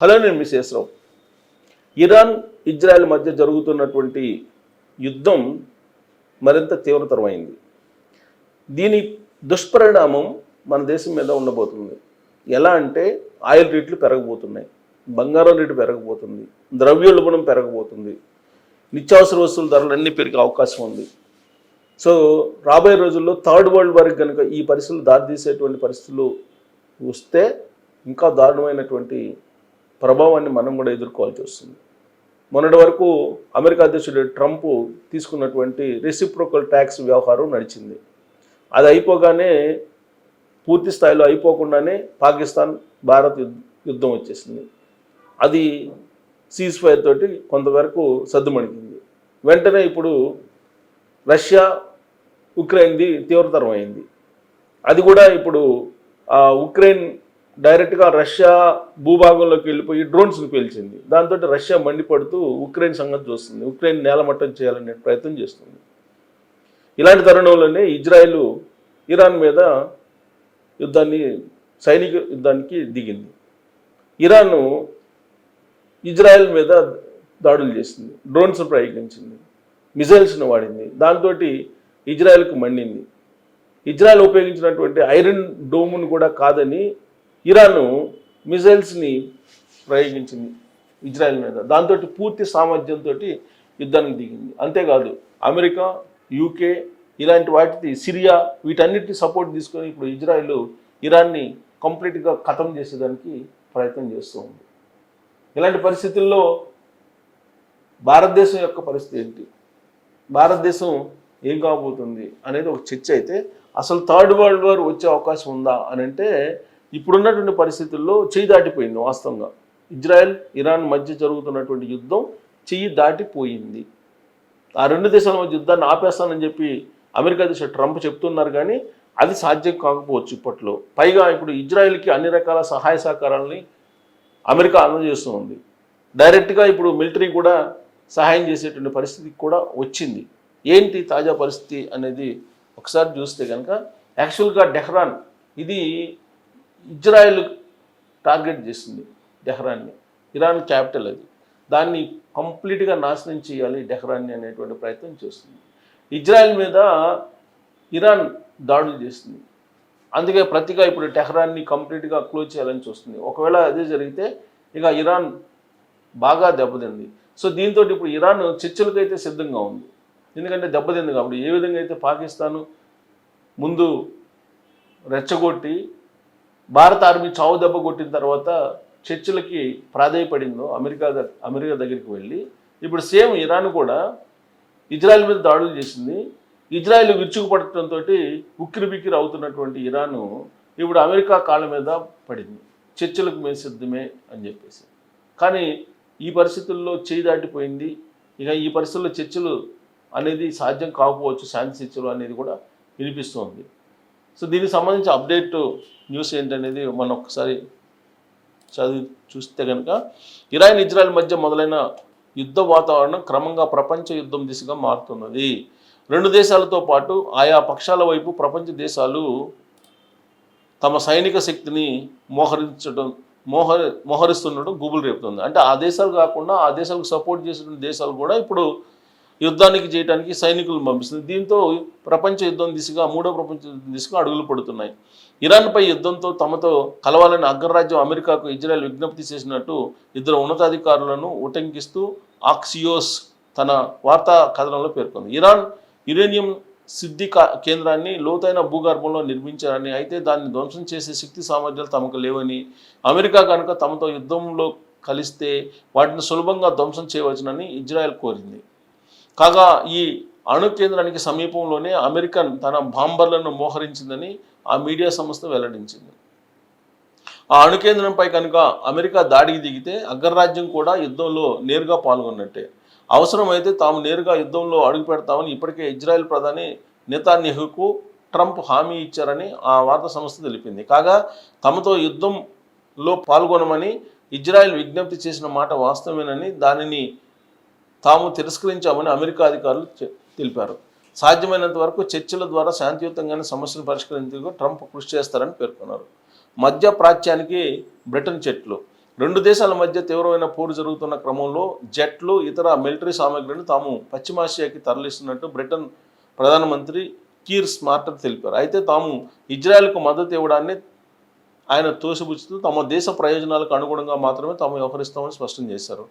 Hello, నేను మిసేశ్రావు. Iran Israel మధ్య జరుగుతున్నటువంటి యుద్ధం మరింత తీవ్రతరమైంది. దీని దుష్పరిణామం మన దేశం మీద ఉండబోతుంది. ఎలా అంటే ఆయిల్ రేట్లు పెరగబోతున్నాయి, బంగారం రేటు పెరగబోతుంది, ద్రవ్యోల్బణం పెరగబోతుంది, నిత్యావసర వస్తువుల ధరలన్నీ పెరిగే అవకాశం ఉంది. సో రాబోయే రోజుల్లో థర్డ్ వరల్డ్ వార్కి కనుక ఈ పరిస్థితులు దారితీసేటువంటి పరిస్థితులు వస్తే ఇంకా దారుణమైనటువంటి ప్రభావాన్ని మనం కూడా ఎదుర్కోవాల్సి వస్తుంది. మొన్నటి వరకు అమెరికా అధ్యక్షుడు ట్రంప్ తీసుకున్నటువంటి రెసిప్రోకల్ ట్యాక్స్ వ్యవహారం నడిచింది. అది అయిపోగానే పూర్తి స్థాయిలో అయిపోకుండానే పాకిస్తాన్ భారత్ యుద్ధం వచ్చేసింది. అది సీజ్ ఫైర్ తోటి కొంతవరకు సద్దుమణిగింది. వెంటనే ఇప్పుడు రష్యా ఉక్రెయిన్ది తీవ్రతరం అయింది. అది కూడా ఇప్పుడు ఉక్రెయిన్ డైరెక్ట్గా రష్యా భూభాగంలోకి వెళ్ళిపోయి డ్రోన్స్ని పేల్చింది. దాంతో రష్యా మండిపడుతూ ఉక్రెయిన్ సంగతి చూస్తుంది, ఉక్రెయిన్ నేలమట్టం చేయాలనే ప్రయత్నం చేస్తుంది. ఇలాంటి తరుణంలోనే ఇజ్రాయెల్ ఇరాన్ మీద సైనిక యుద్ధానికి దిగింది. ఇరాన్ ఇజ్రాయెల్ మీద దాడులు చేసింది, డ్రోన్స్ ప్రయోగించింది, మిజైల్స్ను వాడింది. దాంతో ఇజ్రాయెల్కు మండింది. ఇజ్రాయెల్ ఉపయోగించినటువంటి ఐరన్ డోమ్ను కూడా కాదని ఇరాన్ మిజైల్స్ని ప్రయోగించింది ఇజ్రాయెల్ మీద. దాంతో పూర్తి సామర్థ్యంతో యుద్ధానికి దిగింది. అంతేకాదు అమెరికా, యూకే ఇలాంటి వాటికి, సిరియా వీటన్నిటిని సపోర్ట్ తీసుకొని ఇప్పుడు ఇజ్రాయెల్ ఇరాన్ని కంప్లీట్గా ఖతం చేసేదానికి ప్రయత్నం చేస్తూ ఉంది. ఇలాంటి పరిస్థితుల్లో భారతదేశం యొక్క పరిస్థితి ఏంటి, భారతదేశం ఏం కాబోతుంది అనేది ఒక చర్చ అయితే, అసలు థర్డ్ వరల్డ్ వార్ వచ్చే అవకాశం ఉందా అని అంటే ఇప్పుడున్నటువంటి పరిస్థితుల్లో చెయ్యి దాటిపోయింది. వాస్తవంగా ఇజ్రాయెల్ ఇరాన్ మధ్య జరుగుతున్నటువంటి యుద్ధం చెయ్యి దాటిపోయింది. ఆ రెండు దేశాల మధ్య యుద్ధాన్ని ఆపేస్తానని చెప్పి అమెరికా అధ్యక్షుడు ట్రంప్ చెప్తున్నారు, కానీ అది సాధ్యం కాకపోవచ్చు ఇప్పట్లో. పైగా ఇప్పుడు ఇజ్రాయెల్కి అన్ని రకాల సహాయ సహకారాలని అమెరికా అందజేస్తూ ఉంది. డైరెక్ట్గా ఇప్పుడు మిలిటరీ కూడా సహాయం చేసేటువంటి పరిస్థితి కూడా వచ్చింది. ఏంటి తాజా పరిస్థితి అనేది ఒకసారి చూస్తే కనుక, యాక్చువల్గా టెహ్రాన్, ఇది ఇజ్రాయెల్ టార్గెట్ చేసింది టెహ్రాన్ని. ఇరాన్ క్యాపిటల్ అది. దాన్ని కంప్లీట్గా నాశనం చేయాలి టెహ్రాన్ని అనేటువంటి ప్రయత్నం చేస్తుంది. ఇజ్రాయెల్ మీద ఇరాన్ దాడులు చేస్తుంది. అందుకే ప్రతిగా ఇప్పుడు టెహ్రాన్ని కంప్లీట్గా క్లోజ్ చేయాలని చూస్తుంది. ఒకవేళ అదే జరిగితే ఇక ఇరాన్ బాగా దెబ్బతింది. సో దీంతో ఇప్పుడు ఇరాన్ చర్చలకైతే సిద్ధంగా ఉంది. ఎందుకంటే దెబ్బతింది కాబట్టి. ఏ విధంగా అయితే పాకిస్తాను ముందు రెచ్చగొట్టి భారత ఆర్మీ చావు దెబ్బ కొట్టిన తర్వాత చర్చలకి ప్రాధాయపడిందో అమెరికా దగ్గరికి వెళ్ళి, ఇప్పుడు సేమ్ ఇరాన్ కూడా ఇజ్రాయెల్ మీద దాడులు చేసింది. ఇజ్రాయెల్ విరుచుకుపడటంతో ఉక్కిరిబిక్కిరి అవుతున్నటువంటి ఇరాను ఇప్పుడు అమెరికా కాళ్ళ మీద పడింది, చర్చలకు మేము సిద్ధమే అని చెప్పేసి. కానీ ఈ పరిస్థితుల్లో చేయి దాటిపోయింది. ఇక ఈ పరిస్థితుల్లో చర్చలు అనేది సాధ్యం కాకపోవచ్చు, శాంతి చర్చలు అనేది కూడా వినిపిస్తోంది. సో దీనికి సంబంధించి అప్డేట్ న్యూస్ ఏంటనేది మనం ఒకసారి చదివి చూస్తే కనుక, ఇరాన్ ఇజ్రాయెల్ మధ్య మొదలైన యుద్ధ వాతావరణం క్రమంగా ప్రపంచ యుద్ధం దిశగా మారుతున్నది. రెండు దేశాలతో పాటు ఆయా పక్షాల వైపు ప్రపంచ దేశాలు తమ సైనిక శక్తిని మోహరిస్తుండడం గుబులు రేపుతుంది. అంటే ఆ దేశాలు కాకుండా ఆ దేశాలకు సపోర్ట్ చేసిన దేశాలు కూడా ఇప్పుడు యుద్ధానికి చేయడానికి సైనికులను పంపిస్తుంది. దీంతో ప్రపంచ యుద్ధం దిశగా, మూడో ప్రపంచ యుద్ధం దిశగా అడుగులు పడుతున్నాయి. ఇరాన్పై యుద్ధంతో తమతో కలవాలని అగ్రరాజ్యం అమెరికాకు ఇజ్రాయెల్ విజ్ఞప్తి చేసినట్టు ఇద్దరు ఉన్నతాధికారులను ఉటంకిస్తూ ఆక్సియోస్ తన వార్తా కథనంలో పేర్కొంది. ఇరాన్ యురేనియం సిద్ధి కేంద్రాన్ని లోతైన భూగర్భంలో నిర్మించారని, అయితే దాన్ని ధ్వంసం చేసే శక్తి సామర్థ్యాలు తమకు లేవని, అమెరికా కనుక తమతో యుద్ధంలో కలిస్తే వాటిని సులభంగా ధ్వంసం చేయవచ్చునని ఇజ్రాయెల్ కోరింది. కాగా ఈ అణు కేంద్రానికి సమీపంలోనే అమెరికన్ తన బాంబర్లను మోహరించిందని ఆ మీడియా సంస్థ వెల్లడించింది. ఆ అణు కేంద్రంపై కనుక అమెరికా దాడికి దిగితే అగ్రరాజ్యం కూడా యుద్ధంలో నేరుగా పాల్గొన్నట్టే. అవసరమైతే తాము నేరుగా యుద్ధంలో అడుగు పెడతామని ఇప్పటికే ఇజ్రాయెల్ ప్రధాని నెతన్యాహుకు ట్రంప్ హామీ ఇచ్చారని ఆ వార్తా సంస్థ తెలిపింది. కాగా తమతో యుద్ధంలో పాల్గొనమని ఇజ్రాయెల్ విజ్ఞప్తి చేసిన మాట వాస్తవమేనని, దానిని తాము తిరస్కరించామని అమెరికా అధికారులు తెలిపారు. సాధ్యమైనంత వరకు చర్చల ద్వారా శాంతియుతంగానే సమస్యను పరిష్కరించేందుకు ట్రంప్ కృషి చేస్తారని పేర్కొన్నారు. మధ్య ప్రాచ్యానికి బ్రిటన్ చెట్లు. రెండు దేశాల మధ్య తీవ్రమైన పోరు జరుగుతున్న క్రమంలో జెట్లు ఇతర మిలిటరీ సామాగ్రిని తాము పశ్చిమాసియాకి తరలిస్తున్నట్టు బ్రిటన్ ప్రధానమంత్రి కీర్ స్మార్టర్ తెలిపారు. అయితే తాము ఇజ్రాయెల్కు మద్దతు ఇవ్వడాన్ని ఆయన తోసిపుచ్చుతూ తమ దేశ ప్రయోజనాలకు అనుగుణంగా మాత్రమే తాము వ్యవహరిస్తామని స్పష్టం చేశారు.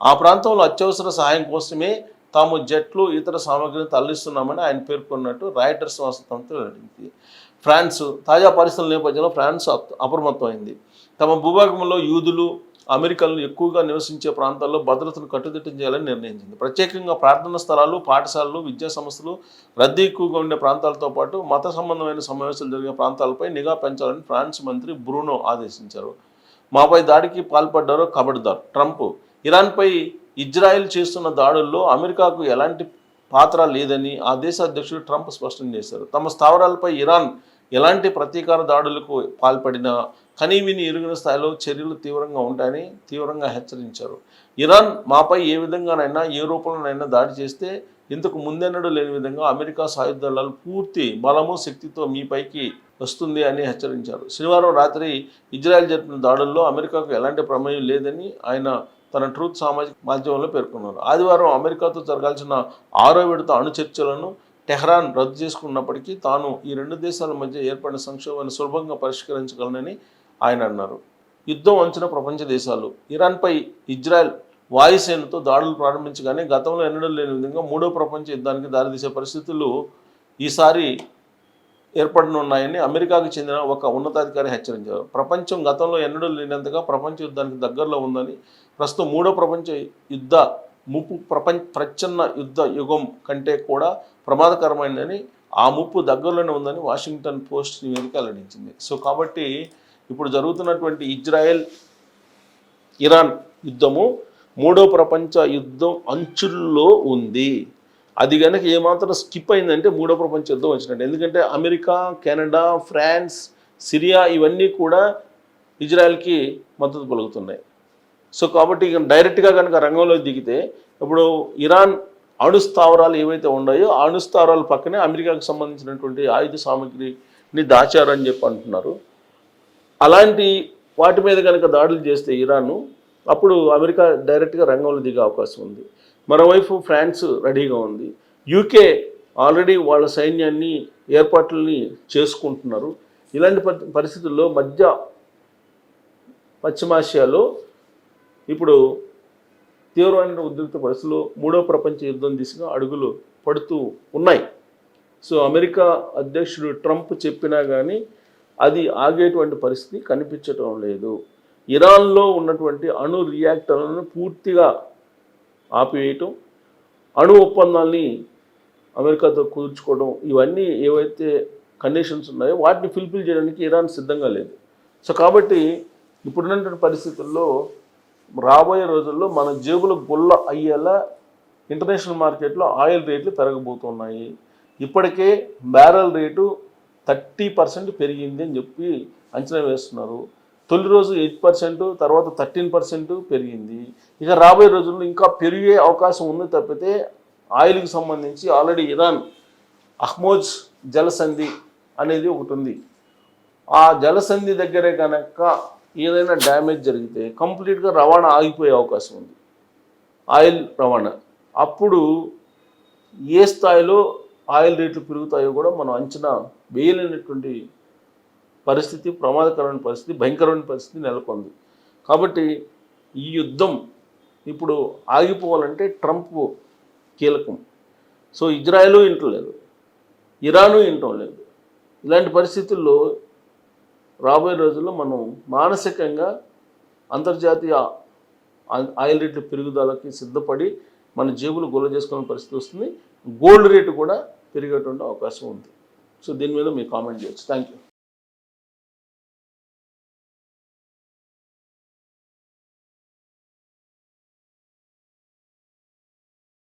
ఆ ప్రాంతంలో అత్యవసర సహాయం కోసమే తాము జెట్లు ఇతర సామాగ్రిని తరలిస్తున్నామని ఆయన పేర్కొన్నట్టు రాయిటర్స్ సంస్థ వెల్లడించింది. ఫ్రాన్స్ తాజా పరిస్థితుల నేపథ్యంలో ఫ్రాన్స్ అప్రమత్తమైంది. తమ భూభాగంలో యూదులు అమెరికన్లు ఎక్కువగా నివసించే ప్రాంతాల్లో భద్రతను కట్టుదిట్టం చేయాలని నిర్ణయించింది. ప్రత్యేకంగా ప్రార్థనా స్థలాలు, పాఠశాలలు, విద్యా సంస్థలు, రద్దీ ఎక్కువగా ఉండే ప్రాంతాలతో పాటు మత సంబంధమైన సమావేశాలు జరిగే ప్రాంతాలపై నిఘా పెంచాలని ఫ్రాన్స్ మంత్రి బ్రూనో ఆదేశించారు. మాపై దాడికి పాల్పడ్డారో ఖబర్దార్. ట్రంప్ ఇరాన్పై ఇజ్రాయెల్ చేస్తున్న దాడుల్లో అమెరికాకు ఎలాంటి పాత్ర లేదని ఆ దేశ అధ్యక్షుడు ట్రంప్ స్పష్టం చేశారు. తమ స్థావరాలపై ఇరాన్ ఎలాంటి ప్రతీకార దాడులకు పాల్పడినా కనీవిని ఎరుగిన స్థాయిలో చర్యలు తీవ్రంగా ఉంటాయని తీవ్రంగా హెచ్చరించారు. ఇరాన్ మాపై ఏ విధంగానైనా ఏ రూపంలోనైనా దాడి చేస్తే ఇంతకు ముందెన్నడూ లేని విధంగా అమెరికా సాయుధ దళాలు పూర్తి బలము శక్తితో మీపైకి వస్తుంది అని హెచ్చరించారు. శనివారం రాత్రి ఇజ్రాయెల్ జరిపిన దాడుల్లో అమెరికాకు ఎలాంటి ప్రమేయం లేదని ఆయన తన ట్రూత్ సామాజిక మాధ్యమంలో పేర్కొన్నారు. ఆదివారం అమెరికాతో జరగాల్సిన 6వ విడత అణు చర్చలను టెహ్రాన్ రద్దు చేసుకున్నప్పటికీ తాను ఈ రెండు దేశాల మధ్య ఏర్పడిన సంక్షోభాన్ని సులభంగా పరిష్కరించగలనని ఆయన అన్నారు. యుద్ధం అంచిన ప్రపంచ దేశాలు ఇరాన్పై ఇజ్రాయెల్ వాయుసేనతో దాడులు ప్రారంభించగానే గతంలో ఎన్నడూ లేని విధంగా 3వ ప్రపంచ యుద్ధానికి దారితీసే పరిస్థితులు ఈసారి ఏర్పడనున్నాయని అమెరికాకు చెందిన ఒక ఉన్నతాధికారి హెచ్చరించారు. ప్రపంచం గతంలో ఎన్నడూ లేనంతగా ప్రపంచ యుద్ధానికి దగ్గరలో ఉందని, ప్రస్తుతం 3వ ప్రపంచ యుద్ధ ముప్పు ప్రచ్ఛన్న యుద్ధ యుగం కంటే కూడా ప్రమాదకరమైనదని, ఆ ముప్పు దగ్గరలోనే ఉందని వాషింగ్టన్ పోస్ట్ నివేదిక వెల్లడించింది. సో కాబట్టి ఇప్పుడు జరుగుతున్నటువంటి ఇజ్రాయెల్ ఇరాన్ యుద్ధము 3వ ప్రపంచ యుద్ధం అంచుల్లో ఉంది. అది కనుక ఏమాత్రం స్కిప్ అయిందంటే 3వ ప్రపంచ యుద్ధం వచ్చినట్టు. ఎందుకంటే అమెరికా, కెనడా, ఫ్రాన్స్, సిరియా ఇవన్నీ కూడా ఇజ్రాయెల్కి మద్దతు పలుకుతున్నాయి. సో కాబట్టి ఇక డైరెక్ట్గా కనుక రంగంలో దిగితే ఇప్పుడు ఇరాన్ అణు స్థావరాలు ఏవైతే ఉన్నాయో ఆ అణు స్థావరాల పక్కనే అమెరికాకు సంబంధించినటువంటి ఆయుధ సామాగ్రిని దాచారని చెప్పి అంటున్నారు. అలాంటి వాటి మీద కనుక దాడులు చేస్తే ఇరాన్, అప్పుడు అమెరికా డైరెక్ట్గా రంగంలో దిగే అవకాశం ఉంది. మరోవైపు ఫ్రాన్స్ రెడీగా ఉంది. యూకే ఆల్రెడీ వాళ్ళ సైన్యాన్ని ఏర్పాట్లని చేసుకుంటున్నారు. ఇలాంటి పరిస్థితుల్లో మధ్య పశ్చిమాసియాలో ఇప్పుడు తీవ్రమైన ఉద్రిక్త పరిస్థితుల్లో 3వ ప్రపంచ యుద్ధం దిశగా అడుగులు పడుతూ ఉన్నాయి. సో అమెరికా అధ్యక్షుడు ట్రంప్ చెప్పినా కానీ అది ఆగేటువంటి పరిస్థితి కనిపించటం లేదు. ఇరాన్లో ఉన్నటువంటి అణు రియాక్టర్లను పూర్తిగా ఆపివేయటం, అణు ఒప్పందాల్ని అమెరికాతో కుదుర్చుకోవడం, ఇవన్నీ ఏవైతే కండిషన్స్ ఉన్నాయో వాటిని ఫుల్ఫిల్ చేయడానికి ఇరాన్ సిద్ధంగా లేదు. సో కాబట్టి ఇప్పుడున్నటువంటి పరిస్థితుల్లో రాబోయే రోజుల్లో మన జేబులు గుల్ల అయ్యేలా ఇంటర్నేషనల్ మార్కెట్లో ఆయిల్ రేట్లు పెరగబోతున్నాయి. ఇప్పటికే బ్యారెల్ రేటు 30% పెరిగింది అని చెప్పి అంచనా వేస్తున్నారు. తొలి రోజు 8%, తర్వాత 13% పెరిగింది. ఇక రాబోయే రోజుల్లో ఇంకా పెరిగే అవకాశం ఉంది తప్పితే ఆయిల్కి సంబంధించి ఆల్రెడీ ఇరాన్ అహ్మోజ్ జలసంధి అనేది ఒకటి ఉంది. ఆ జలసంధి దగ్గరే కనుక ఏదైనా డ్యామేజ్ జరిగితే కంప్లీట్గా రవాణా ఆగిపోయే అవకాశం ఉంది, ఆయిల్ రవాణా. అప్పుడు ఏ స్థాయిలో ఆయిల్ రేట్లు పెరుగుతాయో కూడా మనం అంచనా వేయలేనటువంటి పరిస్థితి, ప్రమాదకరమైన పరిస్థితి, భయంకరమైన పరిస్థితి నెలకొంది. కాబట్టి ఈ యుద్ధం ఇప్పుడు ఆగిపోవాలంటే ట్రంప్ కీలకం. సో ఇజ్రాయెల్ ఇంటలేదు, ఇరాను ఇంటం లేదు. ఇలాంటి పరిస్థితుల్లో రాబోయే రోజుల్లో మనం మానసికంగా అంతర్జాతీయ ఆయిల్ రేట్ల పెరుగుదలకి సిద్ధపడి మన జేబులు గొల్ల చేసుకునే పరిస్థితి వస్తుంది. గోల్డ్ రేటు కూడా పెరిగేటువంటి అవకాశం ఉంది. సో దీని మీద మీరు కామెంట్ చేయొచ్చు. Thank you.